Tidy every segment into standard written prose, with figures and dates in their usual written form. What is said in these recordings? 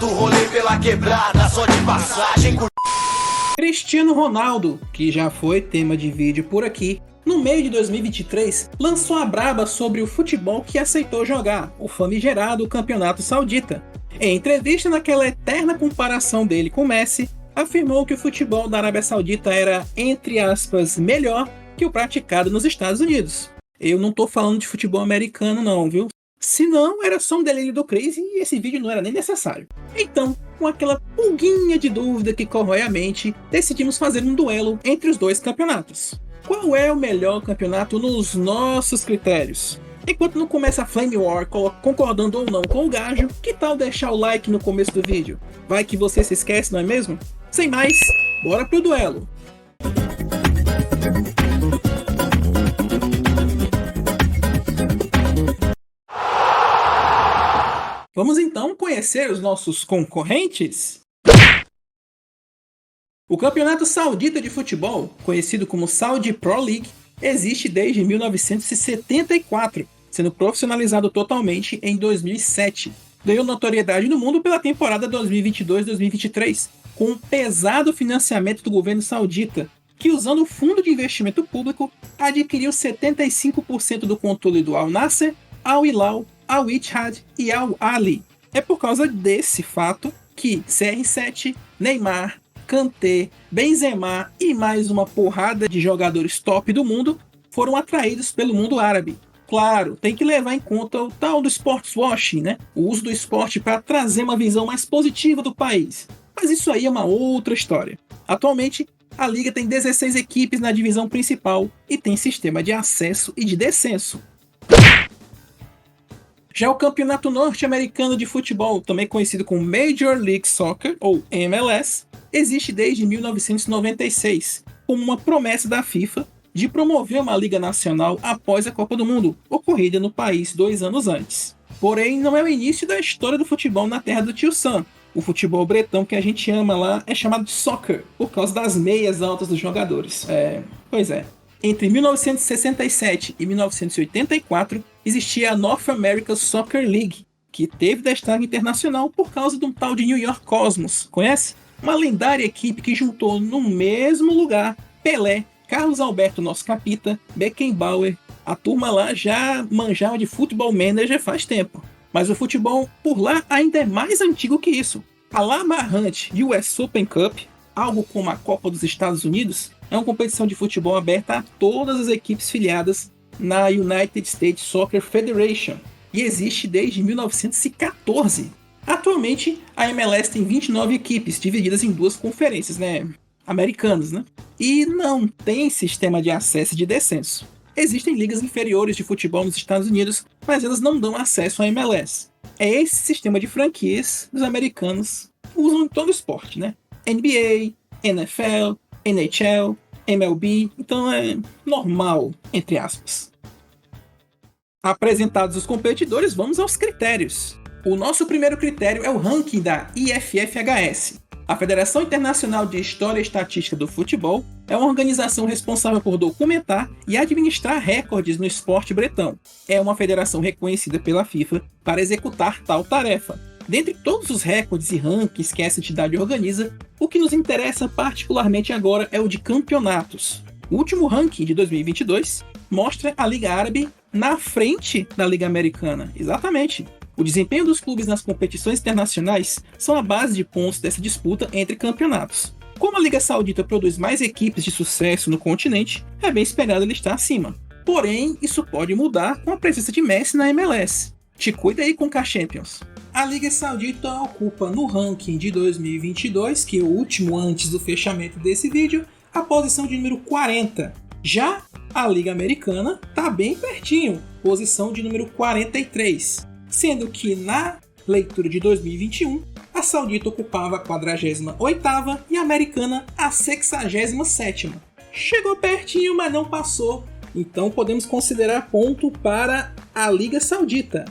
do rolê pela quebrada, só de passagem. Cristiano Ronaldo, que já foi tema de vídeo por aqui, no meio de 2023, lançou a braba sobre o futebol que aceitou jogar, o famigerado Campeonato Saudita. Em entrevista naquela eterna comparação dele com Messi, afirmou que o futebol da Arábia Saudita era, entre aspas, melhor que o praticado nos Estados Unidos. Eu não tô falando de futebol americano não, viu? Se não, era só um delírio do Crazy e esse vídeo não era nem necessário. Então, com aquela pulguinha de dúvida que corrói a mente, decidimos fazer um duelo entre os dois campeonatos. Qual é o melhor campeonato nos nossos critérios? Enquanto não começa a Flame War concordando ou não com o gajo, que tal deixar o like no começo do vídeo? Vai que você se esquece, não é mesmo? Sem mais, bora pro duelo! Vamos então conhecer os nossos concorrentes? O Campeonato Saudita de Futebol, conhecido como Saudi Pro League, existe desde 1974, sendo profissionalizado totalmente em 2007. Ganhou notoriedade no mundo pela temporada 2022-2023, com um pesado financiamento do governo saudita, que usando o fundo de investimento público, adquiriu 75% do controle do Al Nassr, Al Hilal, Al Ittihad e Al Ahly. É por causa desse fato que CR7, Neymar, Kanté, Benzema e mais uma porrada de jogadores top do mundo foram atraídos pelo mundo árabe. Claro, tem que levar em conta o tal do sportswashing, né? O uso do esporte para trazer uma visão mais positiva do país. Mas isso aí é uma outra história. Atualmente, a liga tem 16 equipes na divisão principal e tem sistema de acesso e de descenso. Já o Campeonato Norte-Americano de Futebol, também conhecido como Major League Soccer, ou MLS, existe desde 1996, como uma promessa da FIFA de promover uma liga nacional após a Copa do Mundo, ocorrida no país 2 anos antes. Porém, não é o início da história do futebol na terra do tio Sam. O futebol bretão que a gente ama lá é chamado de soccer, por causa das meias altas dos jogadores. Pois é. Entre 1967 e 1984, existia a North American Soccer League, que teve destaque internacional por causa de um tal de New York Cosmos, conhece? Uma lendária equipe que juntou no mesmo lugar Pelé, Carlos Alberto Nosso Capita, Beckenbauer. A turma lá já manjava de Football Manager faz tempo, mas o futebol por lá ainda é mais antigo que isso. A lá amarrante US Open Cup, algo como a Copa dos Estados Unidos, é uma competição de futebol aberta a todas as equipes filiadas na United States Soccer Federation e existe desde 1914. Atualmente, a MLS tem 29 equipes divididas em duas conferências, americanas, e não tem sistema de acesso e de descenso. Existem ligas inferiores de futebol nos Estados Unidos, mas elas não dão acesso à MLS. É esse sistema de franquias que os americanos usam em todo o esporte, NBA, NFL, NHL, MLB, então é normal, entre aspas. Apresentados os competidores, vamos aos critérios. O nosso primeiro critério é o ranking da IFFHS. A Federação Internacional de História e Estatística do Futebol é uma organização responsável por documentar e administrar recordes no esporte bretão. É uma federação reconhecida pela FIFA para executar tal tarefa. Dentre todos os recordes e rankings que essa entidade organiza, o que nos interessa particularmente agora é o de campeonatos. O último ranking de 2022 mostra a Liga Árabe na frente da Liga Americana. Exatamente. O desempenho dos clubes nas competições internacionais são a base de pontos dessa disputa entre campeonatos. Como a Liga Saudita produz mais equipes de sucesso no continente, é bem esperado ele estar acima. Porém, isso pode mudar com a presença de Messi na MLS. Te cuida aí com o K-Champions. A Liga Saudita ocupa no ranking de 2022, que é o último antes do fechamento desse vídeo, a posição de número 40. Já a Liga Americana está bem pertinho, posição de número 43. Sendo que na leitura de 2021, a Saudita ocupava a 48ª e a Americana a 67ª. Chegou pertinho, mas não passou, então podemos considerar ponto para a Liga Saudita.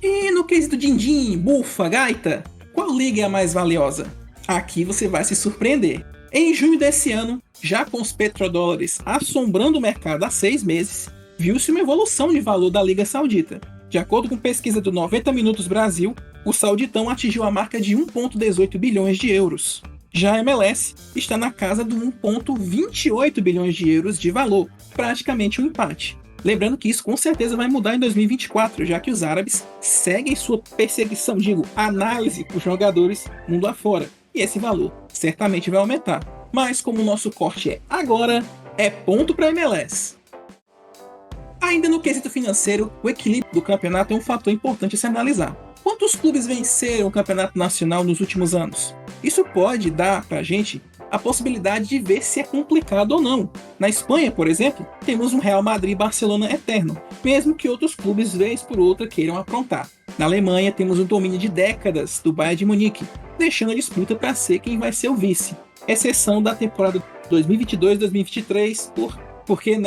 E no quesito din-din, bufa, gaita, qual liga é a mais valiosa? Aqui você vai se surpreender. Em junho desse ano, já com os petrodólares assombrando o mercado há 6 meses, viu-se uma evolução de valor da Liga Saudita. De acordo com pesquisa do 90 Minutos Brasil, O Sauditão atingiu a marca de 1,18 bilhões de euros. Já a MLS está na casa de 1,28 bilhões de euros de valor, praticamente um empate. Lembrando que isso com certeza vai mudar em 2024, já que os árabes seguem sua perseguição, análise por jogadores mundo afora. E esse valor certamente vai aumentar. Mas como o nosso corte é agora, é ponto para a MLS. Ainda no quesito financeiro, o equilíbrio do campeonato é um fator importante a se analisar. Quantos clubes venceram o campeonato nacional nos últimos anos? Isso pode dar pra gente a possibilidade de ver se é complicado ou não. Na Espanha, por exemplo, temos um Real Madrid e Barcelona eterno, mesmo que outros clubes vez por outra queiram aprontar. Na Alemanha, temos um domínio de décadas do Bayern de Munique, deixando a disputa para ser quem vai ser o vice, exceção da temporada 2022-2023, porque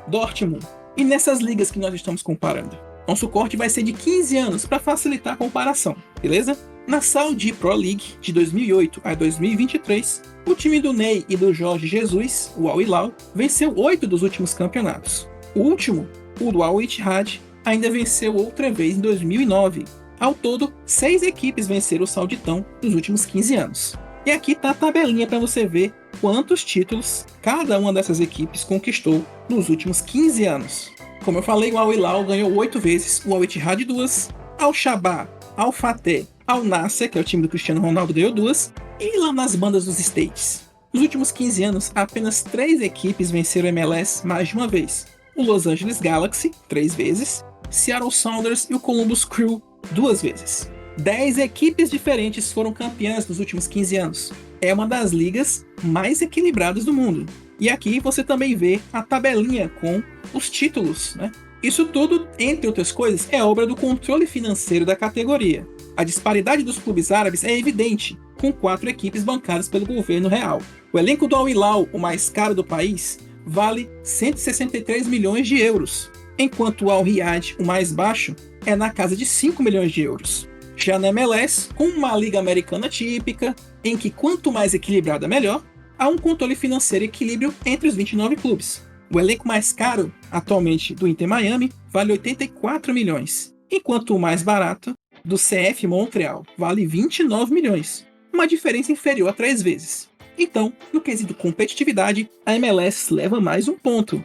Dortmund. E nessas ligas que nós estamos comparando, nosso corte vai ser de 15 anos para facilitar a comparação, beleza? Na Saudi Pro League de 2008 a 2023, o time do Ney e do Jorge Jesus, o Al Hilal, venceu 8 dos últimos campeonatos. O último, o do Al Ittihad, ainda venceu outra vez em 2009. Ao todo, 6 equipes venceram o Sauditão nos últimos 15 anos. E aqui está a tabelinha para você ver quantos títulos cada uma dessas equipes conquistou nos últimos 15 anos. Como eu falei, o Al Hilal ganhou 8 vezes, o Al Ittihad 2, Al Shabab, Al Fateh, Al Nassr, que é o time do Cristiano Ronaldo, ganhou 2, e lá nas bandas dos States. Nos últimos 15 anos, apenas 3 equipes venceram o MLS mais de uma vez. O Los Angeles Galaxy, 3 vezes, Seattle Sounders e o Columbus Crew, 2 vezes. 10 equipes diferentes foram campeãs nos últimos 15 anos. É uma das ligas mais equilibradas do mundo. E aqui você também vê a tabelinha com os títulos, Isso tudo, entre outras coisas, é obra do controle financeiro da categoria. A disparidade dos clubes árabes é evidente, com 4 equipes bancadas pelo governo real. O elenco do Al Hilal, o mais caro do país, vale 163 milhões de euros, enquanto o Al Riyadh, o mais baixo, é na casa de 5 milhões de euros. Já na MLS, com uma liga americana típica, em que quanto mais equilibrada melhor, há um controle financeiro e equilíbrio entre os 29 clubes. O elenco mais caro, atualmente do Inter Miami, vale 84 milhões, enquanto o mais barato, do CF Montreal, vale 29 milhões, uma diferença inferior a 3 vezes. Então, no quesito competitividade, a MLS leva mais um ponto.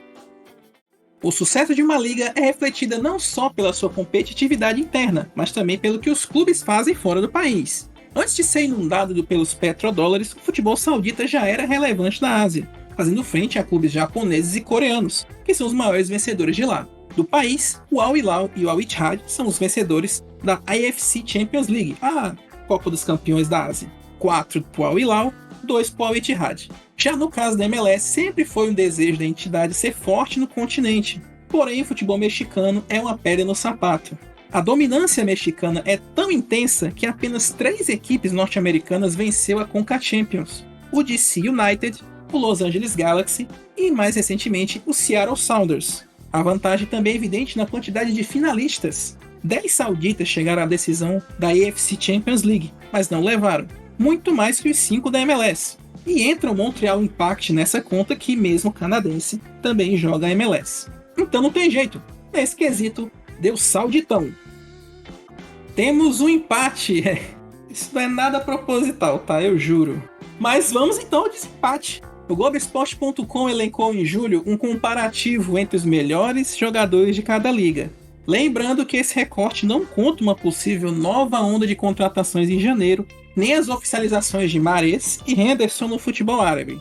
O sucesso de uma liga é refletida não só pela sua competitividade interna, mas também pelo que os clubes fazem fora do país. Antes de ser inundado pelos petrodólares, o futebol saudita já era relevante na Ásia, fazendo frente a clubes japoneses e coreanos, que são os maiores vencedores de lá. Do país, o Al Hilal e o Al Ittihad são os vencedores da AFC Champions League, a Copa dos Campeões da Ásia. 4 para o Al Hilal, 2 para o Al Ittihad. Já no caso da MLS, sempre foi um desejo da entidade ser forte no continente, porém o futebol mexicano é uma pedra no sapato. A dominância mexicana é tão intensa que apenas 3 equipes norte-americanas venceu a Conca Champions: o DC United, o Los Angeles Galaxy e, mais recentemente, o Seattle Sounders. A vantagem também é evidente na quantidade de finalistas. 10 sauditas chegaram à decisão da AFC Champions League, mas não levaram, muito mais que os 5 da MLS. E entra o Montreal Impact nessa conta, que mesmo canadense também joga a MLS. Então não tem jeito, nesse quesito deu sauditão. Temos um empate. Isso não é nada proposital, tá? Eu juro. Mas vamos então ao desempate. O Globoesporte.com elencou em julho um comparativo entre os melhores jogadores de cada liga. Lembrando que esse recorte não conta uma possível nova onda de contratações em janeiro, nem as oficializações de Mahrez e Henderson no futebol árabe.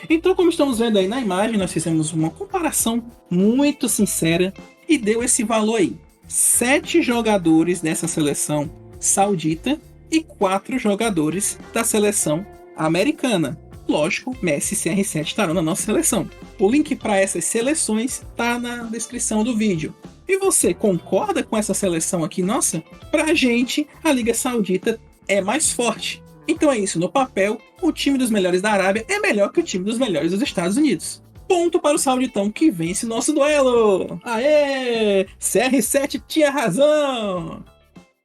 Então, como estamos vendo aí na imagem, nós fizemos uma comparação muito sincera e deu esse valor aí. 7 jogadores dessa seleção saudita e 4 jogadores da seleção americana. Lógico, Messi e CR7 estarão na nossa seleção. O link para essas seleções está na descrição do vídeo. E você concorda com essa seleção aqui? Nossa, pra gente, a Liga Saudita é mais forte. Então é isso, no papel, o time dos melhores da Arábia é melhor que o time dos melhores dos Estados Unidos. Ponto para o sauditão que vence nosso duelo. Aê! CR7 tinha razão!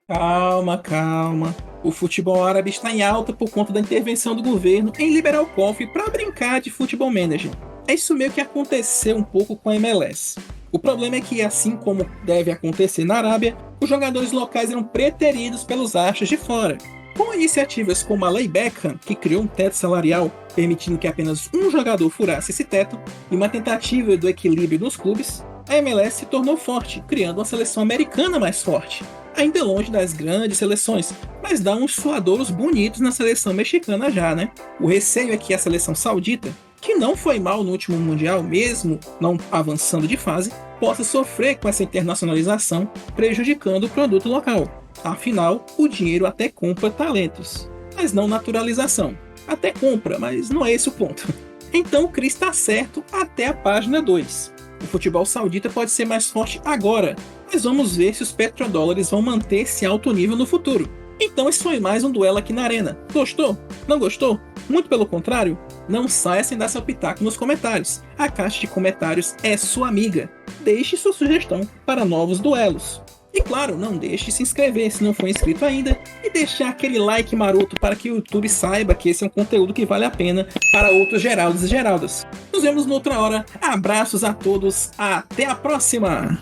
Calma. O futebol árabe está em alta por conta da intervenção do governo em liberar o COF para brincar de futebol manager. É isso meio que aconteceu um pouco com a MLS. O problema é que, assim como deve acontecer na Arábia, os jogadores locais eram preteridos pelos astros de fora. Com iniciativas como a Lei Beckham, que criou um teto salarial permitindo que apenas um jogador furasse esse teto, e uma tentativa do equilíbrio nos clubes, a MLS se tornou forte, criando uma seleção americana mais forte. Ainda longe das grandes seleções, mas dá uns suadouros bonitos na seleção mexicana já, né? O receio é que a seleção saudita, que não foi mal no último Mundial, mesmo não avançando de fase, possa sofrer com essa internacionalização, prejudicando o produto local. Afinal, o dinheiro até compra talentos, mas não naturalização. Até compra, mas não é esse o ponto. Então o Chris está certo até a página 2. O futebol saudita pode ser mais forte agora, mas vamos ver se os petrodólares vão manter esse alto nível no futuro. Então esse foi mais um duelo aqui na Arena. Gostou? Não gostou? Muito pelo contrário? Não saia sem dar seu pitaco nos comentários. A caixa de comentários é sua amiga. Deixe sua sugestão para novos duelos. E claro, não deixe de se inscrever se não for inscrito ainda e deixar aquele like maroto para que o YouTube saiba que esse é um conteúdo que vale a pena para outros Geraldos e Geraldas. Nos vemos noutra hora. Abraços a todos. Até a próxima!